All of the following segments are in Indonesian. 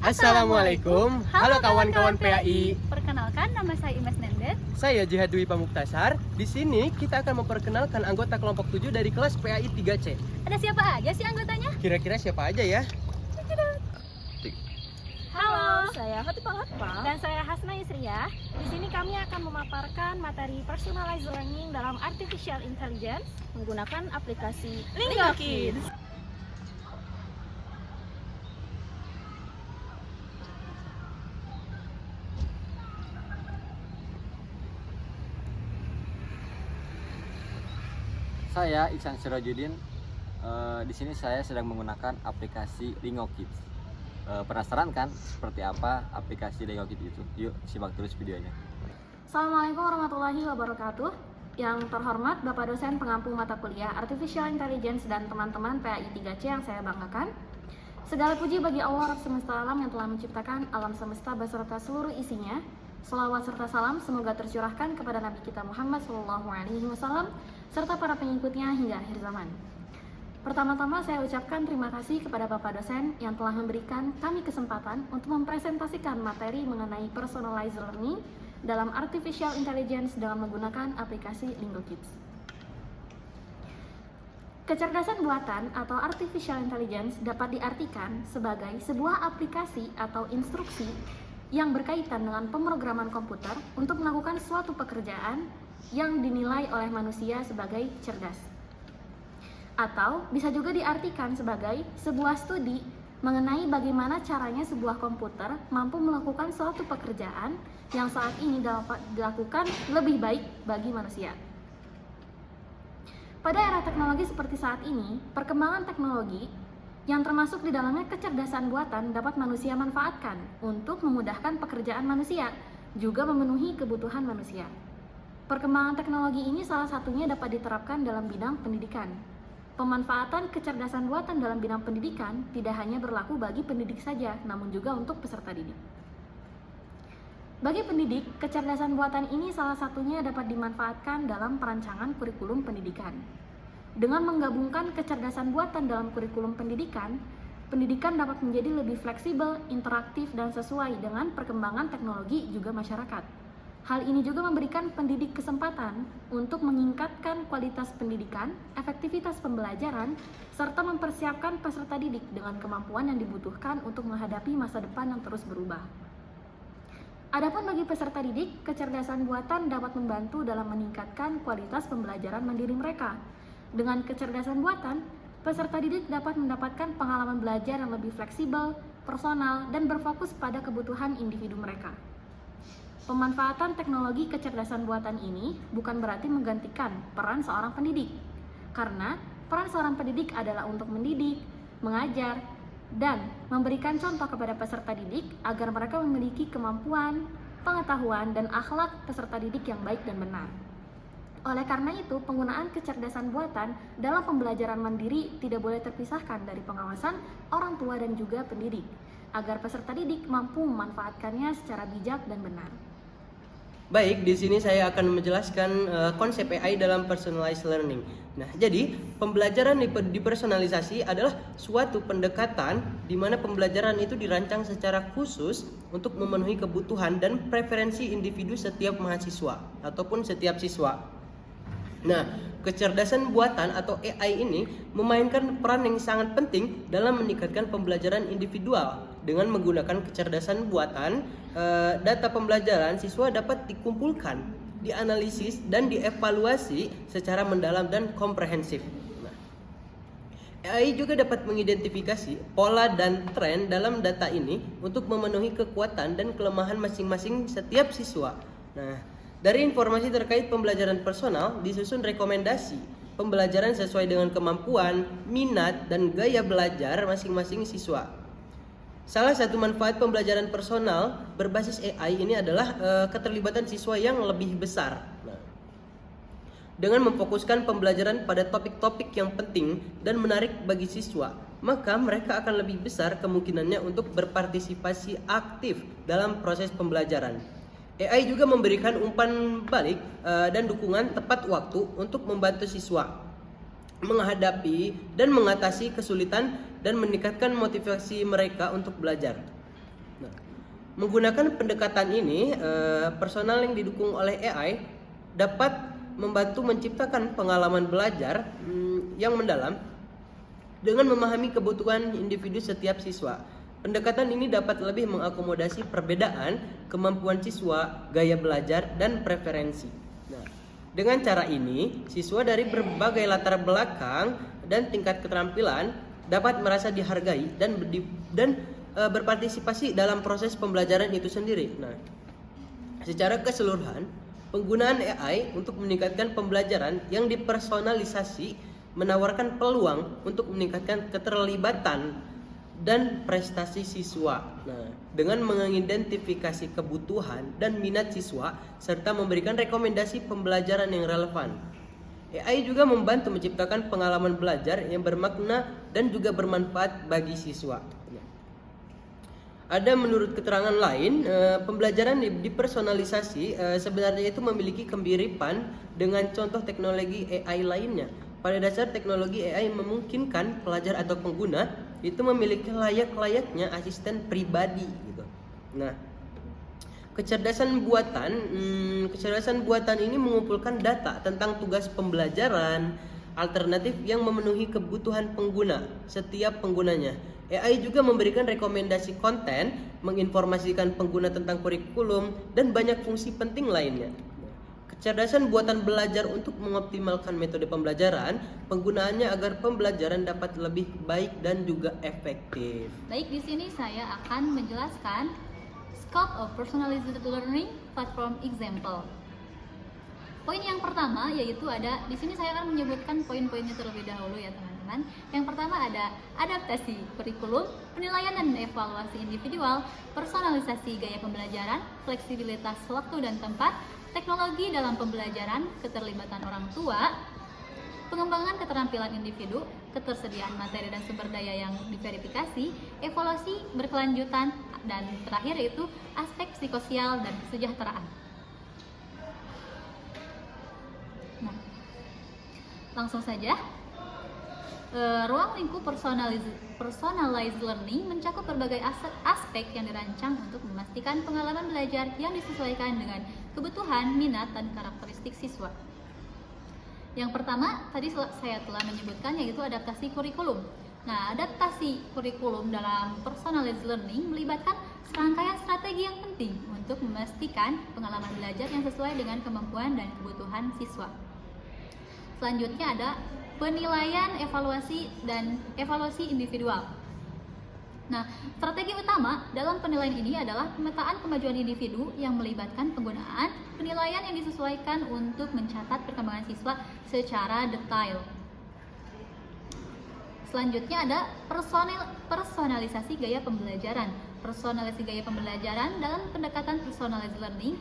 Assalamualaikum. Halo kawan-kawan PAI. Perkenalkan, nama saya Imas Nendet. Saya Jihad Dwi Pamuktasar. Di sini kita akan memperkenalkan anggota kelompok 7 dari kelas PAI 3C. Ada siapa aja sih anggotanya? Kira-kira siapa aja ya? Halo, saya Hotifal Hatfal. Dan saya Hasna Yusriyah. Di sini kami akan memaparkan materi personalized learning dalam artificial intelligence menggunakan aplikasi Lingo Kids. Saya Iksan Sirojudin. Di sini saya sedang menggunakan aplikasi Lingo Kids. Penasaran kan seperti apa aplikasi Lingo Kids itu? Yuk simak terus videonya. Assalamualaikum warahmatullahi wabarakatuh. Yang terhormat Bapak dosen pengampu mata kuliah Artificial Intelligence dan teman-teman PAI 3C yang saya banggakan. Segala puji bagi Allah Rabb semesta alam yang telah menciptakan alam semesta beserta seluruh isinya. Selawat serta salam semoga tercurahkan kepada Nabi kita Muhammad SAW serta para pengikutnya hingga akhir zaman. Pertama-tama saya ucapkan terima kasih kepada Bapak dosen yang telah memberikan kami kesempatan untuk mempresentasikan materi mengenai personalized learning dalam artificial intelligence dalam menggunakan aplikasi Lingo Kids. Kecerdasan buatan atau artificial intelligence dapat diartikan sebagai sebuah aplikasi atau instruksi yang berkaitan dengan pemrograman komputer untuk melakukan suatu pekerjaan yang dinilai oleh manusia sebagai cerdas. Atau bisa juga diartikan sebagai sebuah studi mengenai bagaimana caranya sebuah komputer mampu melakukan suatu pekerjaan yang saat ini dapat dilakukan lebih baik bagi manusia. Pada era teknologi seperti saat ini, perkembangan teknologi yang termasuk di dalamnya kecerdasan buatan dapat manusia manfaatkan untuk memudahkan pekerjaan manusia, juga memenuhi kebutuhan manusia. Perkembangan teknologi ini salah satunya dapat diterapkan dalam bidang pendidikan. Pemanfaatan kecerdasan buatan dalam bidang pendidikan tidak hanya berlaku bagi pendidik saja, namun juga untuk peserta didik. Bagi pendidik, kecerdasan buatan ini salah satunya dapat dimanfaatkan dalam perancangan kurikulum pendidikan. Dengan menggabungkan kecerdasan buatan dalam kurikulum pendidikan, pendidikan dapat menjadi lebih fleksibel, interaktif, dan sesuai dengan perkembangan teknologi juga masyarakat. Hal ini juga memberikan pendidik kesempatan untuk meningkatkan kualitas pendidikan, efektivitas pembelajaran, serta mempersiapkan peserta didik dengan kemampuan yang dibutuhkan untuk menghadapi masa depan yang terus berubah. Adapun bagi peserta didik, kecerdasan buatan dapat membantu dalam meningkatkan kualitas pembelajaran mandiri mereka. Dengan kecerdasan buatan, peserta didik dapat mendapatkan pengalaman belajar yang lebih fleksibel, personal, dan berfokus pada kebutuhan individu mereka. Pemanfaatan teknologi kecerdasan buatan ini bukan berarti menggantikan peran seorang pendidik, karena peran seorang pendidik adalah untuk mendidik, mengajar, dan memberikan contoh kepada peserta didik agar mereka memiliki kemampuan, pengetahuan, dan akhlak peserta didik yang baik dan benar. Oleh karena itu, penggunaan kecerdasan buatan dalam pembelajaran mandiri tidak boleh terpisahkan dari pengawasan orang tua dan juga pendidik, agar peserta didik mampu memanfaatkannya secara bijak dan benar. Baik, di sini saya akan menjelaskan konsep AI dalam personalized learning. Nah, jadi pembelajaran dipersonalisasi adalah suatu pendekatan di mana pembelajaran itu dirancang secara khusus untuk memenuhi kebutuhan dan preferensi individu setiap mahasiswa ataupun setiap siswa. Nah, kecerdasan buatan atau AI ini memainkan peran yang sangat penting dalam meningkatkan pembelajaran individual. Dengan menggunakan kecerdasan buatan, data pembelajaran siswa dapat dikumpulkan, dianalisis, dan dievaluasi secara mendalam dan komprehensif. Nah, AI juga dapat mengidentifikasi pola dan tren dalam data ini untuk memenuhi kekuatan dan kelemahan masing-masing setiap siswa. Nah, dari informasi terkait pembelajaran personal disusun rekomendasi pembelajaran sesuai dengan kemampuan, minat, dan gaya belajar masing-masing siswa. Salah satu manfaat pembelajaran personal berbasis AI ini adalah keterlibatan siswa yang lebih besar. Nah, dengan memfokuskan pembelajaran pada topik-topik yang penting dan menarik bagi siswa, maka mereka akan lebih besar kemungkinannya untuk berpartisipasi aktif dalam proses pembelajaran. AI juga memberikan umpan balik dan dukungan tepat waktu untuk membantu siswa menghadapi dan mengatasi kesulitan dan meningkatkan motivasi mereka untuk belajar. Menggunakan pendekatan ini, personal yang didukung oleh AI dapat membantu menciptakan pengalaman belajar yang mendalam dengan memahami kebutuhan individu setiap siswa. Pendekatan ini dapat lebih mengakomodasi perbedaan kemampuan siswa, gaya belajar, dan preferensi. Nah, dengan cara ini, siswa dari berbagai latar belakang dan tingkat keterampilan dapat merasa dihargai dan berpartisipasi dalam proses pembelajaran itu sendiri. Nah, secara keseluruhan, penggunaan AI untuk meningkatkan pembelajaran yang dipersonalisasi menawarkan peluang untuk meningkatkan keterlibatan dan prestasi siswa. Nah, dengan mengidentifikasi kebutuhan dan minat siswa serta memberikan rekomendasi pembelajaran yang relevan. AI juga membantu menciptakan pengalaman belajar yang bermakna dan juga bermanfaat bagi siswa. Ada menurut keterangan lain, pembelajaran dipersonalisasi sebenarnya itu memiliki kemiripan dengan contoh teknologi AI lainnya. Pada dasar teknologi AI memungkinkan pelajar atau pengguna itu memiliki layak-layaknya asisten pribadi gitu. Nah, kecerdasan buatan ini mengumpulkan data tentang tugas pembelajaran alternatif yang memenuhi kebutuhan pengguna setiap penggunanya. AI juga memberikan rekomendasi konten, menginformasikan pengguna tentang kurikulum, dan banyak fungsi penting lainnya. Kecerdasan buatan belajar untuk mengoptimalkan metode pembelajaran, penggunaannya agar pembelajaran dapat lebih baik dan juga efektif. Baik, di sini saya akan menjelaskan Scope of Personalized Learning Platform Example. Poin yang pertama yaitu di sini saya akan menyebutkan poin-poinnya terlebih dahulu ya teman-teman. Yang pertama ada adaptasi kurikulum, penilaian dan evaluasi individual, personalisasi gaya pembelajaran, fleksibilitas waktu dan tempat, teknologi dalam pembelajaran, keterlibatan orang tua, pengembangan keterampilan individu, ketersediaan materi dan sumber daya yang diverifikasi, evaluasi berkelanjutan, dan terakhir yaitu aspek psikososial dan kesejahteraan. Nah, langsung saja. Ruang lingkup personalized learning mencakup berbagai aspek yang dirancang untuk memastikan pengalaman belajar yang disesuaikan dengan kebutuhan, minat, dan karakteristik siswa. Yang pertama, tadi saya telah menyebutkan yaitu adaptasi kurikulum. Nah, adaptasi kurikulum dalam personalized learning melibatkan serangkaian strategi yang penting untuk memastikan pengalaman belajar yang sesuai dengan kemampuan dan kebutuhan siswa. Selanjutnya ada penilaian, evaluasi, dan evaluasi individual. Nah, strategi utama dalam penilaian ini adalah pemetaan kemajuan individu yang melibatkan penggunaan penilaian yang disesuaikan untuk mencatat perkembangan siswa secara detail. Selanjutnya ada personalisasi gaya pembelajaran. Personalisasi gaya pembelajaran dalam pendekatan personalized learning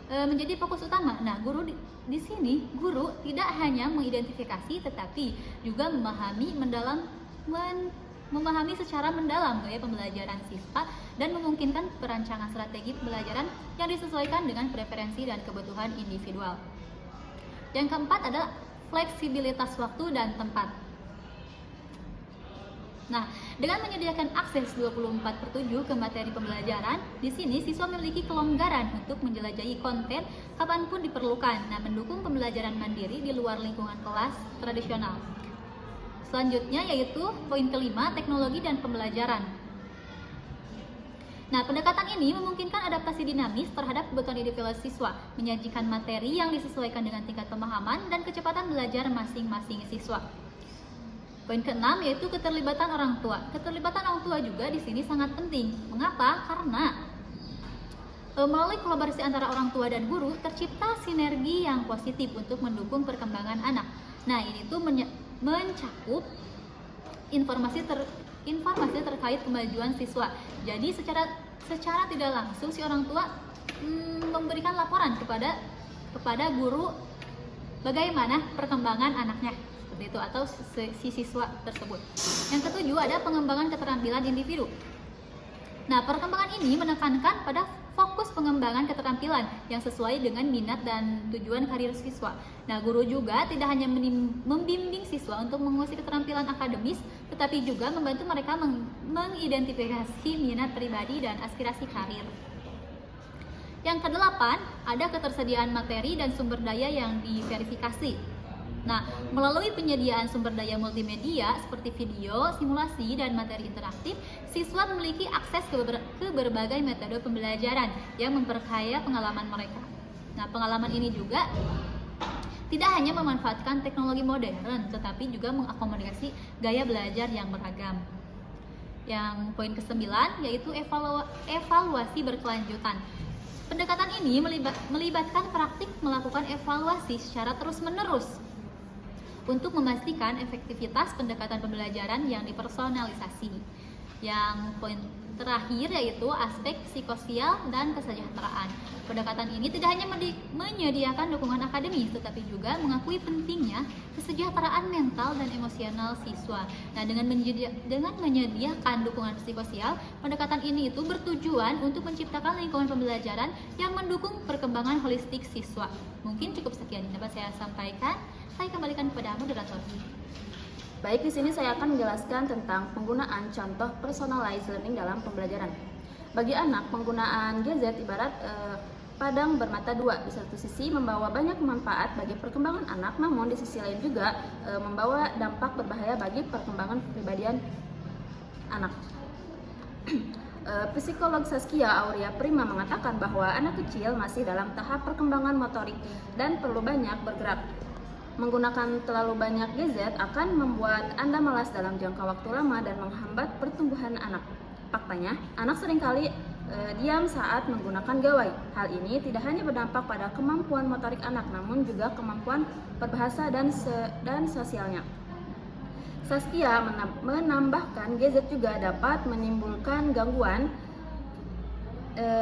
menjadi fokus utama. Nah, di sini guru tidak hanya mengidentifikasi tetapi juga memahami secara mendalam gaya pembelajaran siswa dan memungkinkan perancangan strategi pembelajaran yang disesuaikan dengan preferensi dan kebutuhan individual. Yang keempat adalah fleksibilitas waktu dan tempat. Nah, dengan menyediakan akses 24/7 ke materi pembelajaran, di sini siswa memiliki kelonggaran untuk menjelajahi konten kapanpun diperlukan. Nah, mendukung pembelajaran mandiri di luar lingkungan kelas tradisional. Selanjutnya yaitu poin kelima, teknologi dan pembelajaran. Nah, pendekatan ini memungkinkan adaptasi dinamis terhadap kebutuhan individu siswa, menyajikan materi yang disesuaikan dengan tingkat pemahaman dan kecepatan belajar masing-masing siswa. Poin keenam yaitu keterlibatan orang tua. Keterlibatan orang tua juga di sini sangat penting. Mengapa? Karena melalui kolaborasi antara orang tua dan guru tercipta sinergi yang positif untuk mendukung perkembangan anak. Nah, ini tuh mencakup informasi terkait kemajuan siswa. Jadi secara tidak langsung si orang tua memberikan laporan kepada guru bagaimana perkembangan anaknya. Itu atau si siswa tersebut. Yang ketujuh ada pengembangan keterampilan individu. Nah, perkembangan ini menekankan pada fokus pengembangan keterampilan yang sesuai dengan minat dan tujuan karir siswa. Nah, guru juga tidak hanya membimbing siswa untuk menguasai keterampilan akademis, tetapi juga membantu mereka mengidentifikasi minat pribadi dan aspirasi karir. Yang kedelapan, ada ketersediaan materi dan sumber daya yang diverifikasi. Nah, melalui penyediaan sumber daya multimedia seperti video, simulasi, dan materi interaktif, siswa memiliki akses ke berbagai metode pembelajaran yang memperkaya pengalaman mereka. Nah, pengalaman ini juga tidak hanya memanfaatkan teknologi modern, tetapi juga mengakomodasi gaya belajar yang beragam. Yang poin ke-9 yaitu evaluasi berkelanjutan. Pendekatan ini melibatkan praktik melakukan evaluasi secara terus-menerus untuk memastikan efektivitas pendekatan pembelajaran yang dipersonalisasi. Yang poin terakhir yaitu aspek psikososial dan kesejahteraan. Pendekatan ini tidak hanya menyediakan dukungan akademis, tetapi juga mengakui pentingnya kesejahteraan mental dan emosional siswa. Nah, dengan menyediakan dukungan psikososial, pendekatan ini itu bertujuan untuk menciptakan lingkungan pembelajaran yang mendukung perkembangan holistik siswa. Mungkin cukup sekian yang dapat saya sampaikan. Saya kembalikan kepada moderator. Baik, di sini saya akan menjelaskan tentang penggunaan contoh personalized learning dalam pembelajaran. Bagi anak, penggunaan gadget ibarat padang bermata dua. Di satu sisi membawa banyak manfaat bagi perkembangan anak, namun di sisi lain juga membawa dampak berbahaya bagi perkembangan kepribadian anak. Psikolog Saskia Aurea Prima mengatakan bahwa anak kecil masih dalam tahap perkembangan motorik dan perlu banyak bergerak. Menggunakan terlalu banyak gadget akan membuat Anda malas dalam jangka waktu lama dan menghambat pertumbuhan anak. Faktanya, anak seringkali diam saat menggunakan gawai. Hal ini tidak hanya berdampak pada kemampuan motorik anak, namun juga kemampuan berbahasa dan sosialnya. Saskia menambahkan gadget juga dapat menimbulkan gangguan,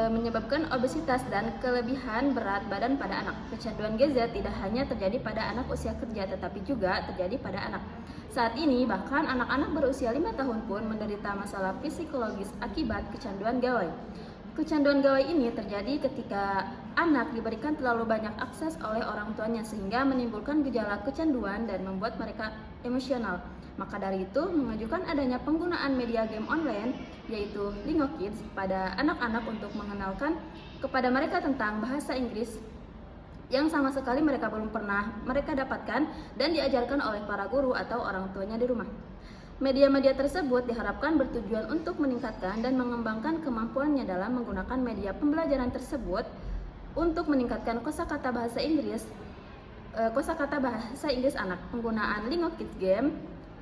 menyebabkan obesitas dan kelebihan berat badan pada anak. Kecanduan gadget tidak hanya terjadi pada anak usia kerja, tetapi juga terjadi pada anak. Saat ini, bahkan anak-anak berusia 5 tahun pun menderita masalah psikologis akibat kecanduan gawai. Kecanduan gawai ini terjadi ketika anak diberikan terlalu banyak akses oleh orang tuanya sehingga menimbulkan gejala kecanduan dan membuat mereka emosional. Maka dari itu, mengajukan adanya penggunaan media game online, yaitu Lingo Kids, pada anak-anak untuk mengenalkan kepada mereka tentang bahasa Inggris yang sama sekali mereka belum pernah mereka dapatkan dan diajarkan oleh para guru atau orang tuanya di rumah. Media-media tersebut diharapkan bertujuan untuk meningkatkan dan mengembangkan kemampuannya dalam menggunakan media pembelajaran tersebut untuk meningkatkan kosakata bahasa Inggris anak. Penggunaan Lingo Kids Game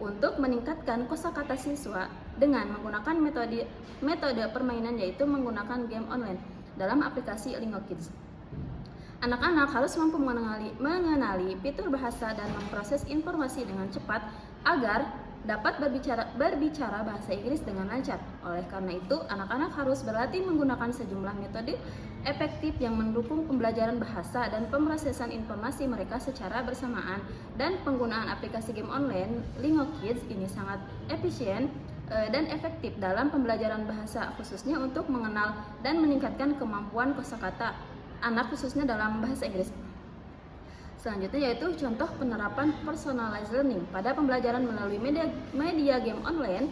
untuk meningkatkan kosakata siswa dengan menggunakan metode permainan, yaitu menggunakan game online dalam aplikasi Lingo Kids. Anak-anak harus mampu mengenali fitur bahasa dan memproses informasi dengan cepat agar dapat berbicara bahasa Inggris dengan lancar. Oleh karena itu, anak-anak harus berlatih menggunakan sejumlah metode efektif yang mendukung pembelajaran bahasa dan pemrosesan informasi mereka secara bersamaan. Dan penggunaan aplikasi game online Lingo Kids ini sangat efisien dan efektif dalam pembelajaran bahasa, khususnya untuk mengenal dan meningkatkan kemampuan kosakata anak, khususnya dalam bahasa Inggris. Selanjutnya yaitu contoh penerapan personalized learning pada pembelajaran melalui media game online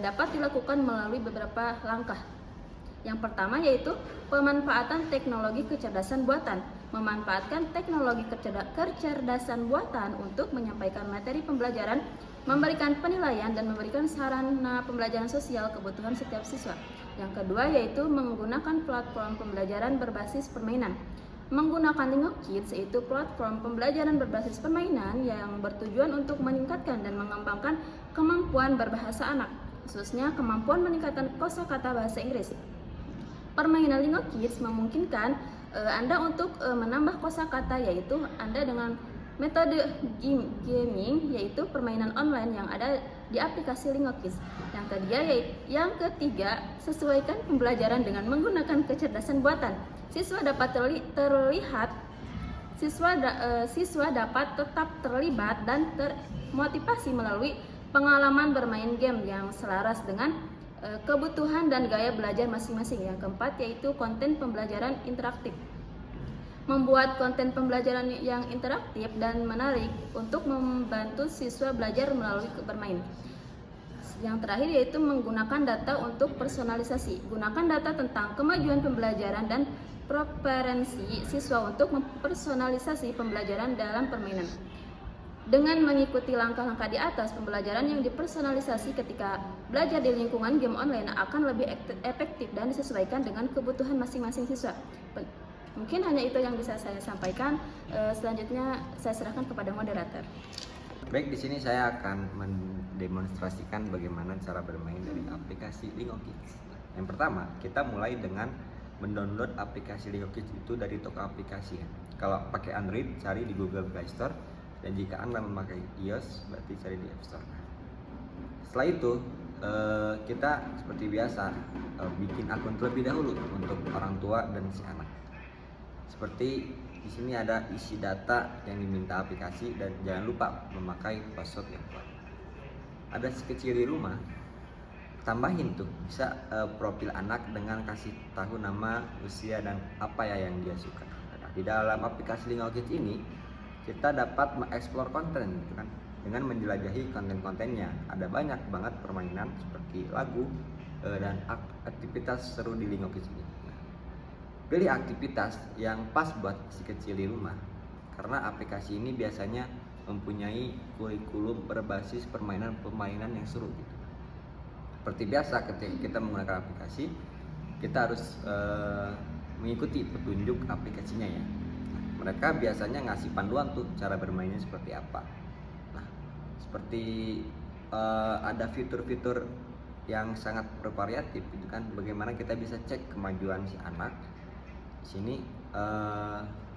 dapat dilakukan melalui beberapa langkah. Yang pertama yaitu pemanfaatan teknologi kecerdasan buatan. Memanfaatkan teknologi kecerdasan buatan untuk menyampaikan materi pembelajaran, memberikan penilaian dan memberikan sarana pembelajaran sosial kebutuhan setiap siswa. Yang kedua yaitu menggunakan platform pembelajaran berbasis permainan. Menggunakan Lingo Kids, yaitu platform pembelajaran berbasis permainan yang bertujuan untuk meningkatkan dan mengembangkan kemampuan berbahasa anak, khususnya kemampuan meningkatkan kosakata bahasa Inggris. Permainan Lingo Kids memungkinkan Anda untuk menambah kosakata, yaitu Anda dengan metode gaming, yaitu permainan online yang ada di aplikasi Lingo Kids. Yang ketiga, sesuaikan pembelajaran dengan menggunakan kecerdasan buatan. Siswa dapat tetap terlibat dan termotivasi melalui pengalaman bermain game yang selaras dengan kebutuhan dan gaya belajar masing-masing. Yang keempat yaitu konten pembelajaran interaktif. Membuat konten pembelajaran yang interaktif dan menarik untuk membantu siswa belajar melalui bermain. Yang terakhir yaitu menggunakan data untuk personalisasi. Gunakan data tentang kemajuan pembelajaran dan preferensi siswa untuk mempersonalisasi pembelajaran dalam permainan. Dengan mengikuti langkah-langkah di atas, pembelajaran yang dipersonalisasi ketika belajar di lingkungan game online akan lebih efektif dan disesuaikan dengan kebutuhan masing-masing siswa. Mungkin hanya itu yang bisa saya sampaikan. Selanjutnya saya serahkan kepada moderator. Baik, di sini saya akan mendemonstrasikan bagaimana cara bermain dari aplikasi Lingo Kids. Yang pertama, kita mulai dengan mendownload aplikasi Lingo Kids itu dari toko aplikasi. Kalau pakai Android, cari di Google Play Store, dan jika Anda memakai iOS, berarti cari di App Store. Setelah itu, kita seperti biasa bikin akun terlebih dahulu untuk orang tua dan si anak. Seperti di sini ada isi data yang diminta aplikasi dan jangan lupa memakai password yang kuat. Ada si kecil di rumah, tambahin tuh bisa profil anak dengan kasih tahu nama, usia dan apa ya yang dia suka. Nah, di dalam aplikasi Lingo Kids ini kita dapat mengeksplor konten gitu kan, dengan menjelajahi konten-kontennya. Ada banyak banget permainan seperti lagu dan aktivitas seru di Lingo Kids ini. Pilih aktivitas yang pas buat si kecil di rumah, karena aplikasi ini biasanya mempunyai kurikulum berbasis permainan-permainan yang seru gitu. Seperti biasa ketika kita menggunakan aplikasi, kita harus mengikuti petunjuk aplikasinya ya. Mereka biasanya ngasih panduan tuh cara bermainnya seperti apa. Nah, seperti ada fitur-fitur yang sangat bervariatif gitu kan, bagaimana kita bisa cek kemajuan si anak. Di sini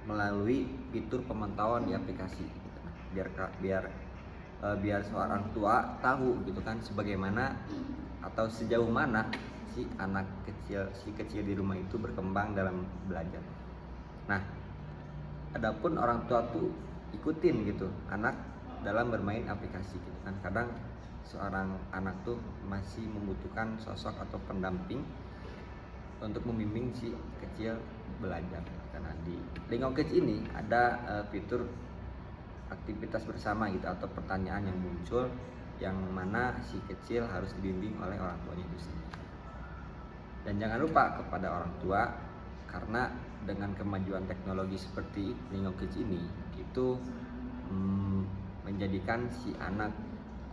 melalui fitur pemantauan di aplikasi gitu. Biar seorang tua tahu gitu kan sebagaimana atau sejauh mana si kecil di rumah itu berkembang dalam belajar. Nah, adapun orang tua tuh ikutin gitu anak dalam bermain aplikasi gitu kan. Kadang seorang anak tuh masih membutuhkan sosok atau pendamping untuk membimbing si kecil belajar. Karena di Lingo Kids ini ada fitur aktivitas bersama gitu atau pertanyaan yang muncul yang mana si kecil harus dibimbing oleh orang tuanya itu sendiri. Dan jangan lupa kepada orang tua, karena dengan kemajuan teknologi seperti Lingo Kids ini itu menjadikan si anak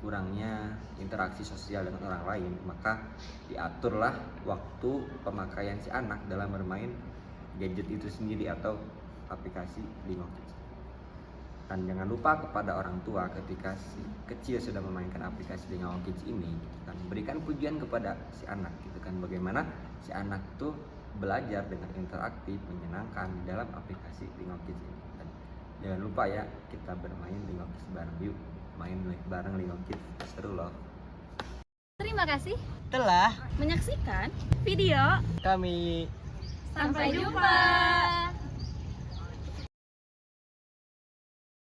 kurangnya interaksi sosial dengan orang lain, maka diaturlah waktu pemakaian si anak dalam bermain gadget itu sendiri atau aplikasi Lingo Kids. Dan jangan lupa kepada orang tua ketika si kecil sudah memainkan aplikasi Lingo Kids ini gitu kan, berikan pujian kepada si anak gitu kan, bagaimana si anak tuh belajar dengan interaktif, menyenangkan di dalam aplikasi Lingo Kids ini. Dan jangan lupa ya, kita bermain Lingo Kids bareng yuk. Main bareng Lingo Kids, seru loh. Terima kasih Telah Menyaksikan video kami sampai jumpa.